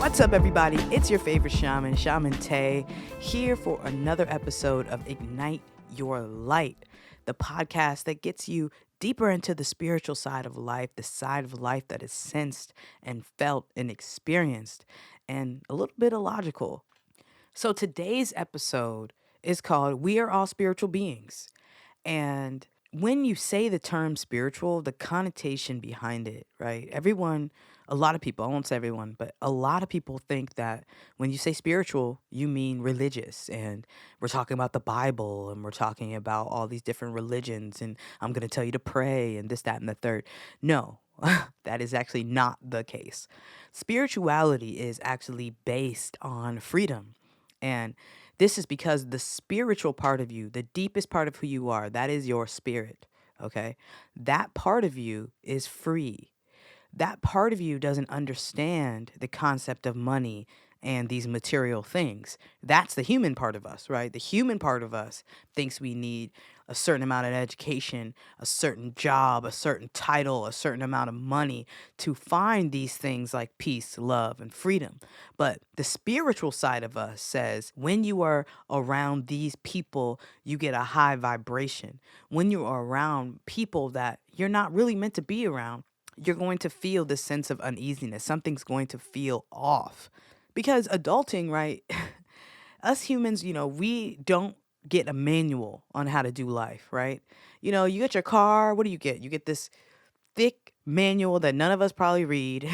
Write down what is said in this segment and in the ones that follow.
What's up, everybody? It's your favorite shaman, Shaman Ta, here for another episode of Ignite Your Light, the podcast that gets you deeper into the spiritual side of life, the side of life that is sensed and felt and experienced, and a little bit illogical. So today's episode is called We Are All Spiritual Beings. And when you say the term spiritual, the connotation behind it, right? A lot of people, I won't say everyone, but a lot of people think that when you say spiritual, you mean religious. And we're talking about the Bible and we're talking about all these different religions. And I'm going to tell you to pray and this, that, and the third. No, that is actually not the case. Spirituality is actually based on freedom. And this is because the spiritual part of you, the deepest part of who you are, that is your spirit. Okay. That part of you is free. That part of you doesn't understand the concept of money and these material things. That's the human part of us, right? The human part of us thinks we need a certain amount of education, a certain job, a certain title, a certain amount of money to find these things like peace, love, and freedom. But the spiritual side of us says when you are around these people, you get a high vibration. When you're around people that you're not really meant to be around, you're going to feel this sense of uneasiness. Something's going to feel off. Because adulting, right? Us humans, we don't get a manual on how to do life, right? You get your car, what do you get? You get this thick manual that none of us probably read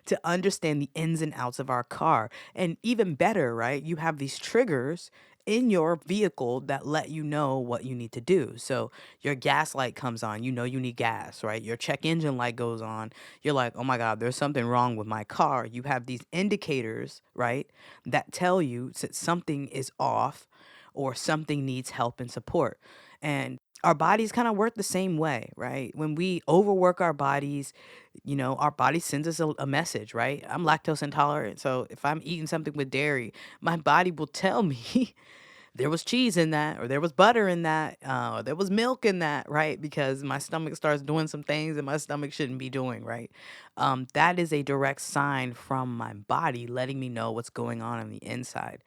to understand the ins and outs of our car. And even better, right? You have these triggers in your vehicle that let you know what you need to do. So your gas light comes on, you know you need gas, right? Your check engine light goes on. You're like, "Oh my God, there's something wrong with my car." You have these indicators, right? That tell you that something is off or something needs help and support. And our bodies kind of work the same way, right? When we overwork our bodies, our body sends us a message, right? I'm lactose intolerant. So if I'm eating something with dairy, my body will tell me there was cheese in that, or there was butter in that, or there was milk in that, right? Because my stomach starts doing some things that my stomach shouldn't be doing, right? That is a direct sign from my body letting me know what's going on the inside,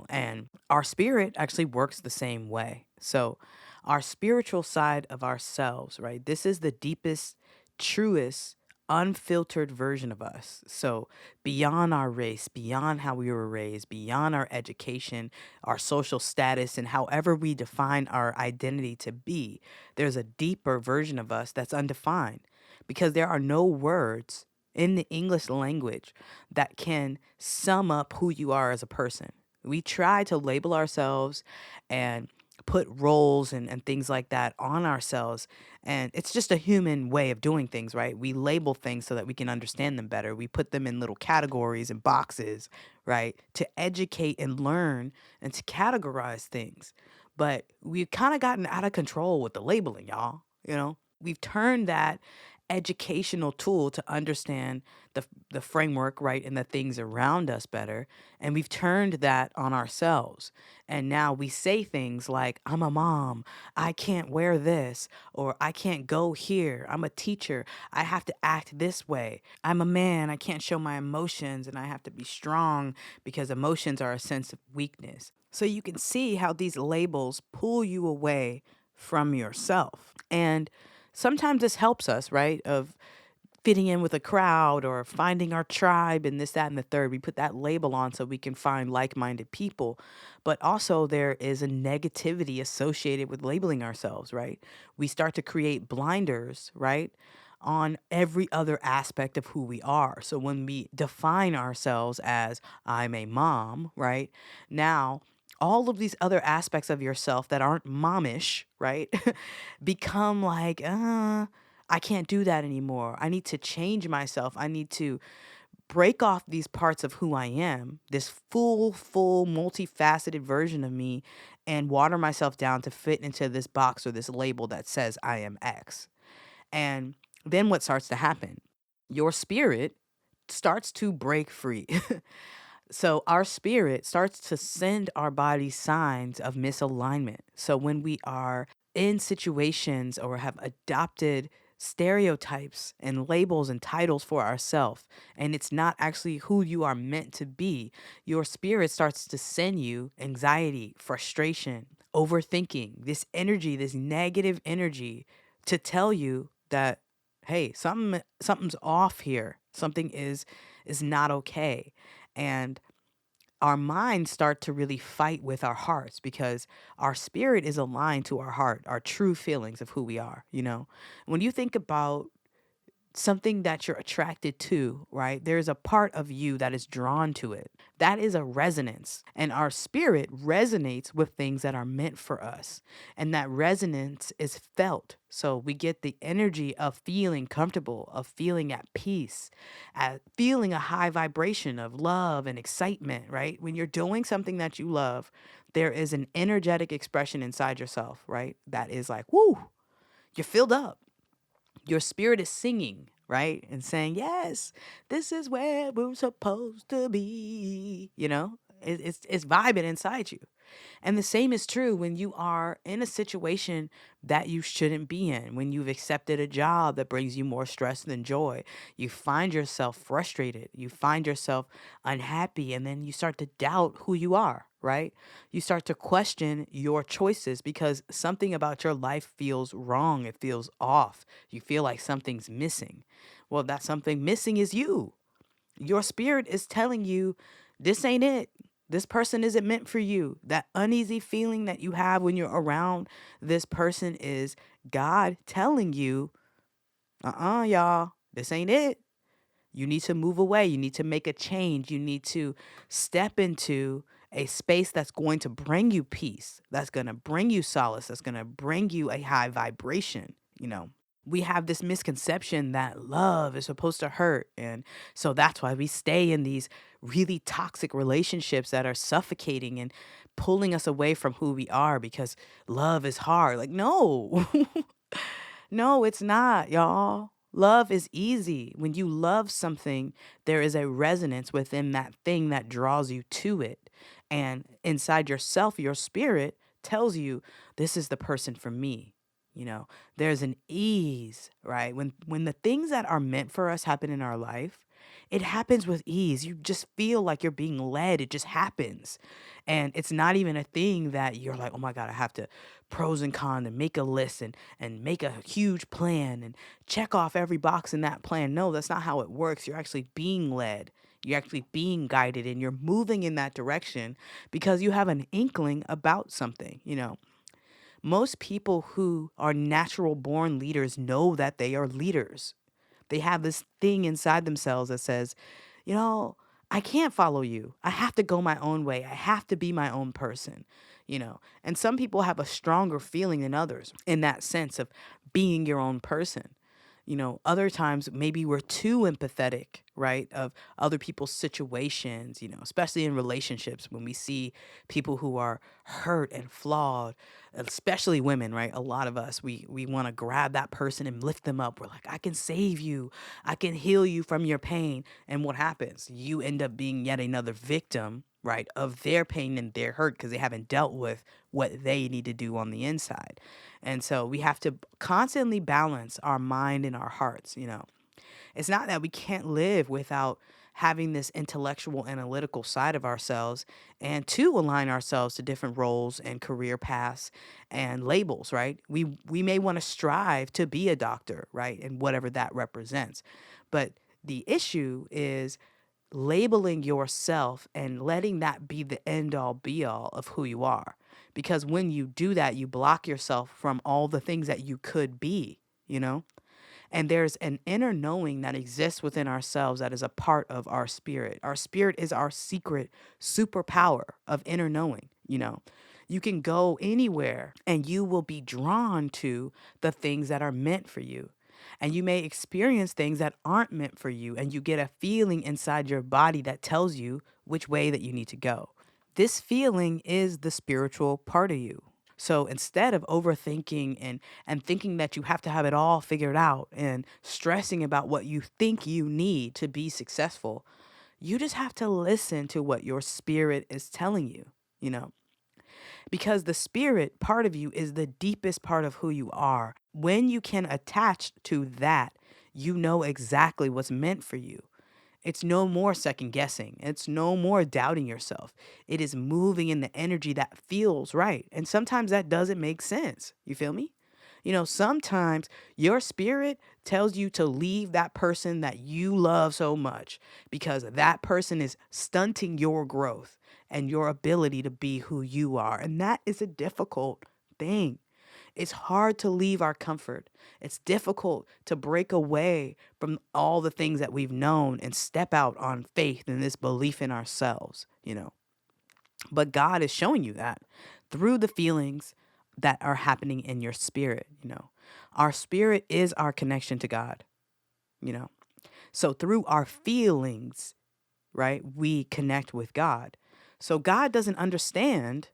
and our spirit actually works the same way. So, our spiritual side of ourselves, right? This is the deepest, truest, unfiltered version of us. So, beyond our race, beyond how we were raised, beyond our education, our social status, and however we define our identity to be, there's a deeper version of us that's undefined because there are no words in the English language that can sum up who you are as a person. We try to label ourselves and put roles and things like that on ourselves. And it's just a human way of doing things, right? We label things so that we can understand them better. We put them in little categories and boxes, right? To educate and learn and to categorize things. But we've kind of gotten out of control with the labeling, y'all. We've turned that educational tool to understand the framework, right, and the things around us better, and we've turned that on ourselves. And now we say things like, "I'm a mom, I can't wear this," or "I can't go here, I'm a teacher, I have to act this way, I'm a man, I can't show my emotions and I have to be strong because emotions are a sense of weakness." So you can see how these labels pull you away from yourself. And sometimes this helps us, right? Of fitting in with a crowd or finding our tribe and this, that, and the third. We put that label on so we can find like minded people. But also, there is a negativity associated with labeling ourselves, right? We start to create blinders, right? On every other aspect of who we are. So when we define ourselves as "I'm a mom," right? Now, all of these other aspects of yourself that aren't momish, right? Become like, I can't do that anymore. I need to change myself. I need to break off these parts of who I am, this full, multifaceted version of me, and water myself down to fit into this box or this label that says I am X. And then what starts to happen? Your spirit starts to break free. So our spirit starts to send our body signs of misalignment. So when we are in situations or have adopted stereotypes and labels and titles for ourselves, and it's not actually who you are meant to be, your spirit starts to send you anxiety, frustration, overthinking, this energy, this negative energy to tell you that hey, something's off here. Something is not okay. And our minds start to really fight with our hearts because our spirit is aligned to our heart, our true feelings of who we are, you know? When you think about something that you're attracted to, right? There's a part of you that is drawn to it. That is a resonance. And our spirit resonates with things that are meant for us. And that resonance is felt. So we get the energy of feeling comfortable, of feeling at peace, at feeling a high vibration of love and excitement, right? When you're doing something that you love, there is an energetic expression inside yourself, right? That is like, woo, you're filled up, your spirit is singing, right? And saying, yes, this is where we're supposed to be. You know, it's vibing inside you. And the same is true when you are in a situation that you shouldn't be in, when you've accepted a job that brings you more stress than joy. You find yourself frustrated, you find yourself unhappy, and then you start to doubt who you are, right? You start to question your choices because something about your life feels wrong, it feels off. You feel like something's missing. Well, that something missing is you. Your spirit is telling you this ain't it. This person isn't meant for you. That uneasy feeling that you have when you're around this person is God telling you, y'all, this ain't it. You need to move away. You need to make a change. You need to step into a space that's going to bring you peace, that's going to bring you solace, that's going to bring you a high vibration, you know. We have this misconception that love is supposed to hurt. And so that's why we stay in these really toxic relationships that are suffocating and pulling us away from who we are because love is hard. Like, no, no, it's not, y'all. Love is easy. When you love something, there is a resonance within that thing that draws you to it. And inside yourself, your spirit tells you, this is the person for me. You know, there's an ease, right? When the things that are meant for us happen in our life, it happens with ease. You just feel like you're being led. It just happens. And it's not even a thing that you're like, oh my God, I have to pros and cons and make a list and make a huge plan and check off every box in that plan. No, that's not how it works. You're actually being led. You're actually being guided and you're moving in that direction because you have an inkling about something, you know. Most people who are natural born leaders know that they are leaders. They have this thing inside themselves that says, you know, I can't follow you. I have to go my own way. I have to be my own person, you know. And some people have a stronger feeling than others in that sense of being your own person. You know, other times maybe we're too empathetic, right, of other people's situations, you know, especially in relationships when we see people who are hurt and flawed, especially women, right? A lot of us, we want to grab that person and lift them up. We're like, I can save you. I can heal you from your pain. And what happens? You end up being yet another victim, right, of their pain and their hurt because they haven't dealt with what they need to do on the inside. And so we have to constantly balance our mind and our hearts, you know. It's not that we can't live without having this intellectual analytical side of ourselves and to align ourselves to different roles and career paths and labels, right? We may want to strive to be a doctor, right? And whatever that represents. But the issue is labeling yourself and letting that be the end all be all of who you are. Because when you do that, you block yourself from all the things that you could be, you know? And there's an inner knowing that exists within ourselves that is a part of our spirit. Our spirit is our secret superpower of inner knowing, you know. You can go anywhere and you will be drawn to the things that are meant for you. And you may experience things that aren't meant for you, and you get a feeling inside your body that tells you which way that you need to go. This feeling is the spiritual part of you. So instead of overthinking and thinking that you have to have it all figured out and stressing about what you think you need to be successful, you just have to listen to what your spirit is telling you, you know, because the spirit part of you is the deepest part of who you are. when you can attach to that, you know exactly what's meant for you. It's no more second guessing. It's no more doubting yourself. It is moving in the energy that feels right. And sometimes that doesn't make sense. You feel me? Sometimes your spirit tells you to leave that person that you love so much because that person is stunting your growth and your ability to be who you are. And that is a difficult thing. It's hard to leave our comfort. It's difficult to break away from all the things that we've known and step out on faith and this belief in ourselves. But God is showing you that through the feelings that are happening in your spirit. Our spirit is our connection to God. So through our feelings, right, we connect with God. So God doesn't understand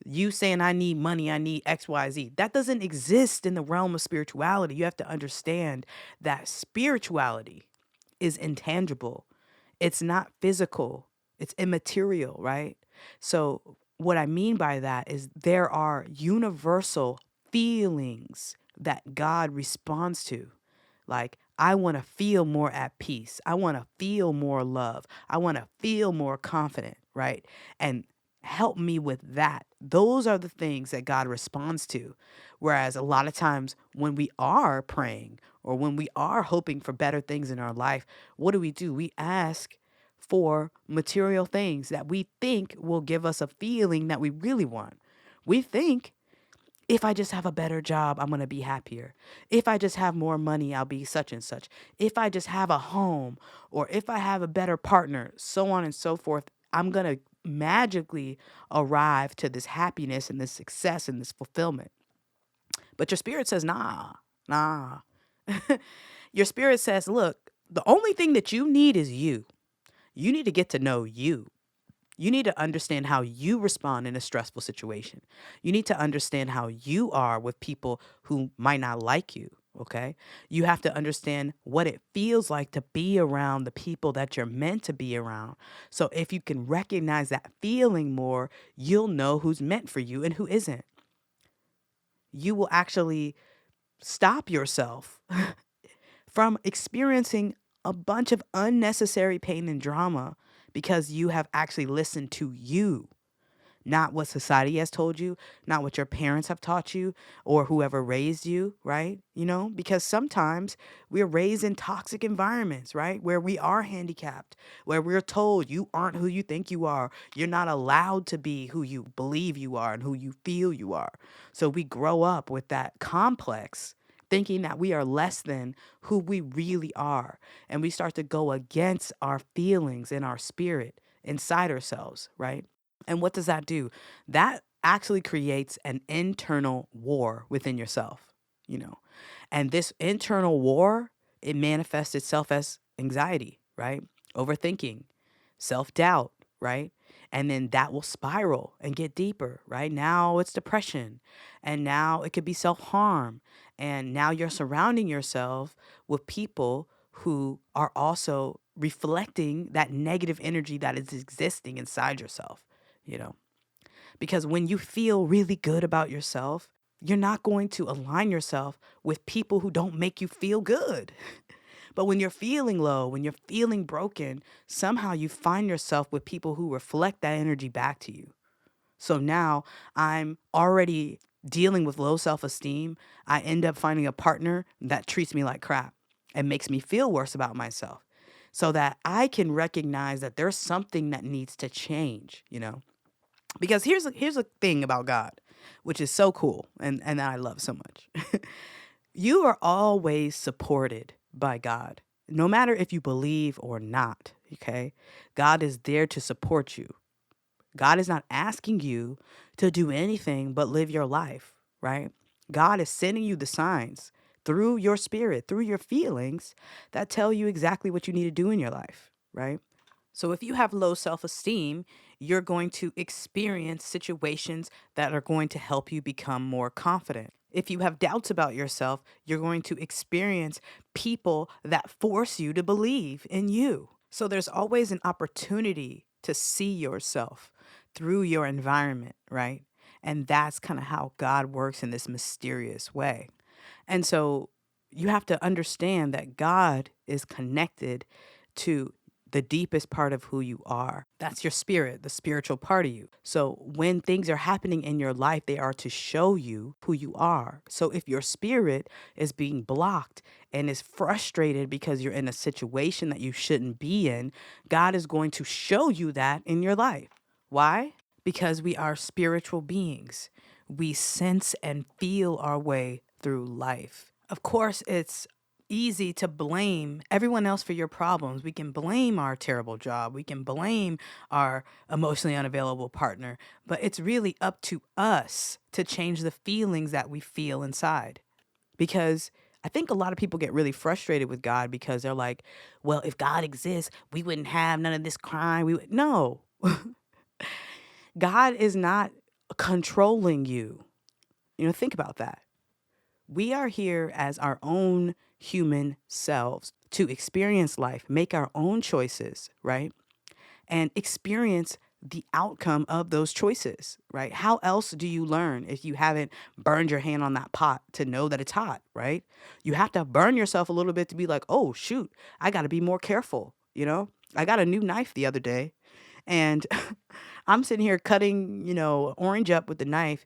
you saying, I need money, I need XYZ. That doesn't exist in the realm of spirituality. You have to understand that spirituality is intangible, it's not physical, it's immaterial, right? So, what I mean by that is there are universal feelings that God responds to. Like, I want to feel more at peace. I want to feel more love. I want to feel more confident, right? And help me with that. Those are the things that God responds to. Whereas a lot of times when we are praying or when we are hoping for better things in our life, what do? We ask for material things that we think will give us a feeling that we really want. We think if I just have a better job, I'm going to be happier. If I just have more money, I'll be such and such. If I just have a home or if I have a better partner, so on and so forth, I'm going to magically arrive to this happiness and this success and this fulfillment. But your spirit says, nah. Your spirit says, look, the only thing that you need is you. You need to get to know you. You need to understand how you respond in a stressful situation. You need to understand how you are with people who might not like you. Okay. You have to understand what it feels like to be around the people that you're meant to be around. So if you can recognize that feeling more, you'll know who's meant for you and who isn't. You will actually stop yourself from experiencing a bunch of unnecessary pain and drama because you have actually listened to you, not what society has told you, not what your parents have taught you or whoever raised you, right? Because sometimes we're raised in toxic environments, right? Where we are handicapped, where we're told you aren't who you think you are. You're not allowed to be who you believe you are and who you feel you are. So we grow up with that complex thinking that we are less than who we really are. And we start to go against our feelings and our spirit inside ourselves, right? And what does that do? That actually creates an internal war within yourself, you know. And this internal war, it manifests itself as anxiety, right? Overthinking, self-doubt, right? And then that will spiral and get deeper, right? Now it's depression. And now it could be self-harm. And now you're surrounding yourself with people who are also reflecting that negative energy that is existing inside yourself, you know? Because when you feel really good about yourself, you're not going to align yourself with people who don't make you feel good. But when you're feeling low, when you're feeling broken, somehow you find yourself with people who reflect that energy back to you. So now I'm already dealing with low self esteem. I end up finding a partner that treats me like crap and makes me feel worse about myself so that I can recognize that there's something that needs to change. Because here's a thing about God, which is so cool and that I love so much. You are always supported by God, no matter if you believe or not. Okay. God is there to support you. God is not asking you to do anything but live your life, right? God is sending you the signs through your spirit, through your feelings that tell you exactly what you need to do in your life, right? So if you have low self esteem, you're going to experience situations that are going to help you become more confident. If you have doubts about yourself, you're going to experience people that force you to believe in you. So there's always an opportunity to see yourself through your environment, right? And that's kind of how God works in this mysterious way. And so you have to understand that God is connected to the deepest part of who you are. That's your spirit, the spiritual part of you. So when things are happening in your life, they are to show you who you are. So if your spirit is being blocked and is frustrated because you're in a situation that you shouldn't be in, God is going to show you that in your life. Why? Because we are spiritual beings. We sense and feel our way through life. Of course, it's easy to blame everyone else for your problems. We can blame our terrible job. We can blame our emotionally unavailable partner. But it's really up to us to change the feelings that we feel inside. Because I think a lot of people get really frustrated with God because they're like, well, if God exists, we wouldn't have none of this crime. No, God is not controlling you. Think about that. We are here as our own human selves to experience life, make our own choices, right? And experience the outcome of those choices, right? How else do you learn if you haven't burned your hand on that pot to know that it's hot, right? You have to burn yourself a little bit to be like, oh, shoot, I got to be more careful, I got a new knife the other day and I'm sitting here cutting, orange up with the knife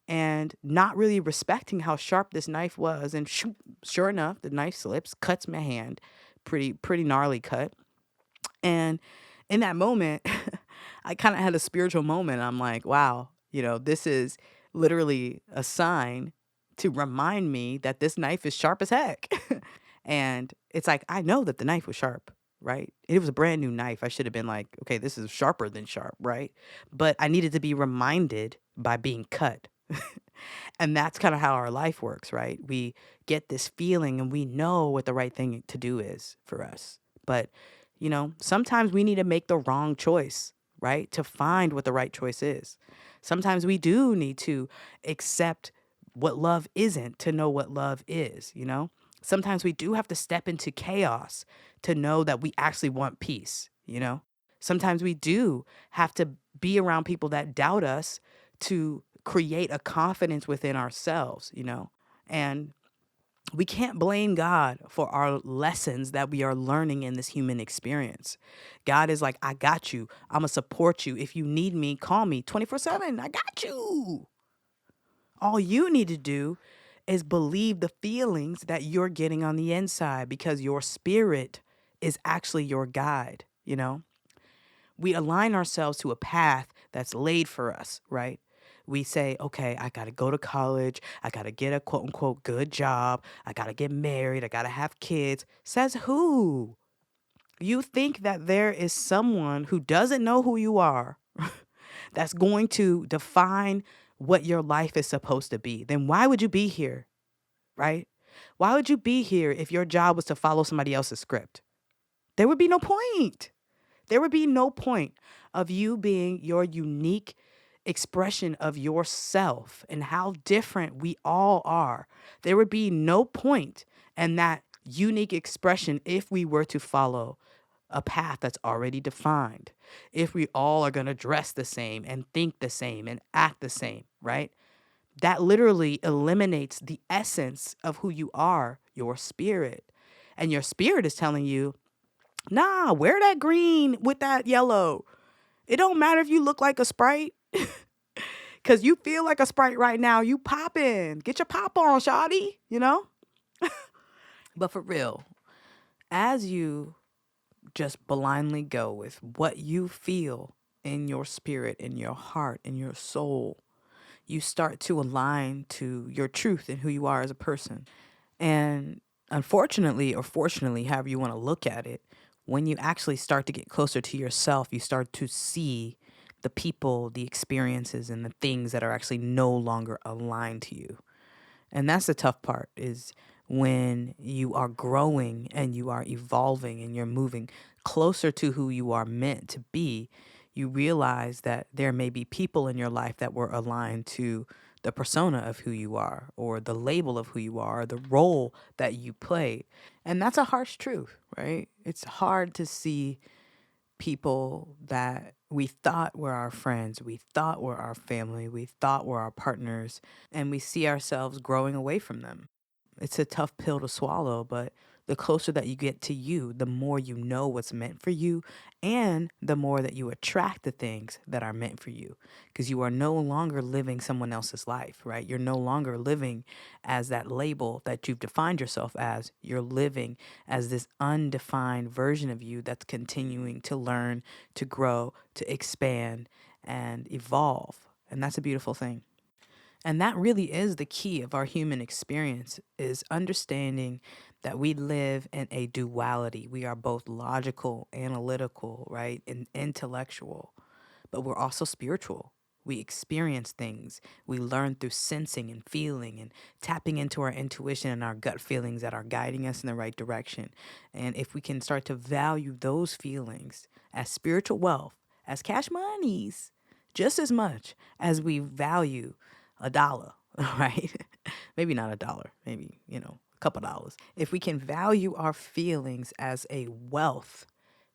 and not really respecting how sharp this knife was. And sure enough, the knife slips, cuts my hand, pretty gnarly cut. And in that moment, I kind of had a spiritual moment. I'm like, wow, this is literally a sign to remind me that this knife is sharp as heck. And it's like, I know that the knife was sharp, right? It was a brand new knife. I should have been like, okay, this is sharper than sharp, right? But I needed to be reminded by being cut. And that's kind of how our life works, right? We get this feeling and we know what the right thing to do is for us. But, sometimes we need to make the wrong choice, right? To find what the right choice is. Sometimes we do need to accept what love isn't to know what love is. Sometimes we do have to step into chaos to know that we actually want peace. Sometimes we do have to be around people that doubt us to create a confidence within ourselves. And we can't blame God for our lessons that we are learning in this human experience. God is like, I got you. I'm going to support you. If you need me, call me 24/7. I got you. All you need to do is believe the feelings that you're getting on the inside because your spirit is actually your guide. We align ourselves to a path that's laid for us, right? We say, okay, I got to go to college. I got to get a quote unquote good job. I got to get married. I got to have kids. Says who? You think that there is someone who doesn't know who you are that's going to define what your life is supposed to be. Then why would you be here, right? Why would you be here if your job was to follow somebody else's script? There would be no point. There would be no point of you being your unique expression of yourself and how different we all are. There would be no point in that unique expression if we were to follow a path that's already defined. If we all are going to dress the same and think the same and act the same, right? That literally eliminates the essence of who you are, your spirit. And your spirit is telling you, nah, wear that green with that yellow. It don't matter if you look like a Sprite. Cause you feel like a Sprite right now. You popping. Get your pop on, shawty. But for real, as you just blindly go with what you feel in your spirit, in your heart, in your soul, you start to align to your truth and who you are as a person. And unfortunately, or fortunately, however you want to look at it, when you actually start to get closer to yourself, you start to see the people, the experiences, and the things that are actually no longer aligned to you. And that's the tough part is when you are growing and you are evolving and you're moving closer to who you are meant to be, you realize that there may be people in your life that were aligned to the persona of who you are or the label of who you are, or the role that you play. And that's a harsh truth, right? It's hard to see people that we thought were our friends, we thought were our family, we thought were our partners, and we see ourselves growing away from them. It's a tough pill to swallow, but the closer that you get to you, the more you know what's meant for you, and the more that you attract the things that are meant for you. Because you are no longer living someone else's life, right? You're no longer living as that label that you've defined yourself as. You're living as this undefined version of you that's continuing to learn, to grow, to expand, and evolve. And that's a beautiful thing. And that really is the key of our human experience is understanding that we live in a duality. We are both logical, analytical, right, and intellectual, but we're also spiritual. We experience things. We learn through sensing and feeling and tapping into our intuition and our gut feelings that are guiding us in the right direction. And if we can start to value those feelings as spiritual wealth, as cash monies, just as much as we value $1, right? Maybe not $1, maybe, a couple dollars. If we can value our feelings as a wealth,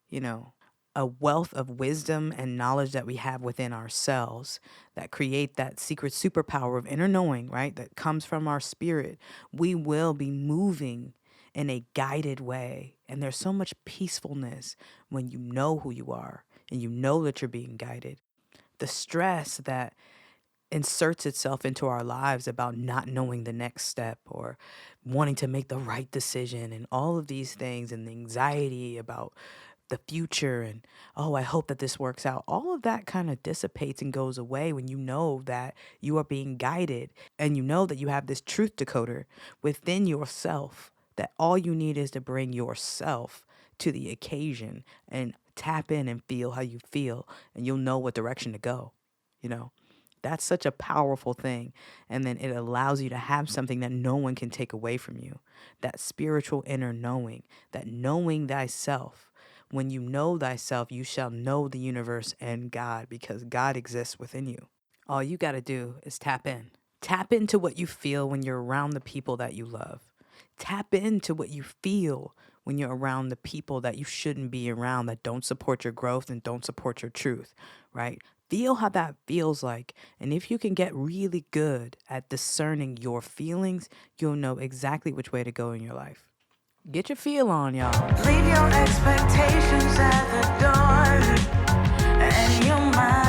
you know, a wealth of wisdom and knowledge that we have within ourselves that create that secret superpower of inner knowing, right? That comes from our spirit, we will be moving in a guided way. And there's so much peacefulness when you know who you are and you know that you're being guided. The stress that inserts itself into our lives about not knowing the next step or wanting to make the right decision and all of these things and the anxiety about the future and oh, I hope that this works out. All of that kind of dissipates and goes away when you know that you are being guided and you know that you have this truth decoder within yourself that all you need is to bring yourself to the occasion and tap in and feel how you feel and you'll know what direction to go, you know. That's such a powerful thing. And then it allows you to have something that no one can take away from you. That spiritual inner knowing, that knowing thyself. When you know thyself, you shall know the universe and God because God exists within you. All you got to do is tap in. Tap into what you feel when you're around the people that you love. Tap into what you feel when you're around the people that you shouldn't be around that don't support your growth and don't support your truth, right? Feel how that feels like. And if you can get really good at discerning your feelings, you'll know exactly which way to go in your life. Get your feel on, y'all. Leave your expectations at the door and your mind.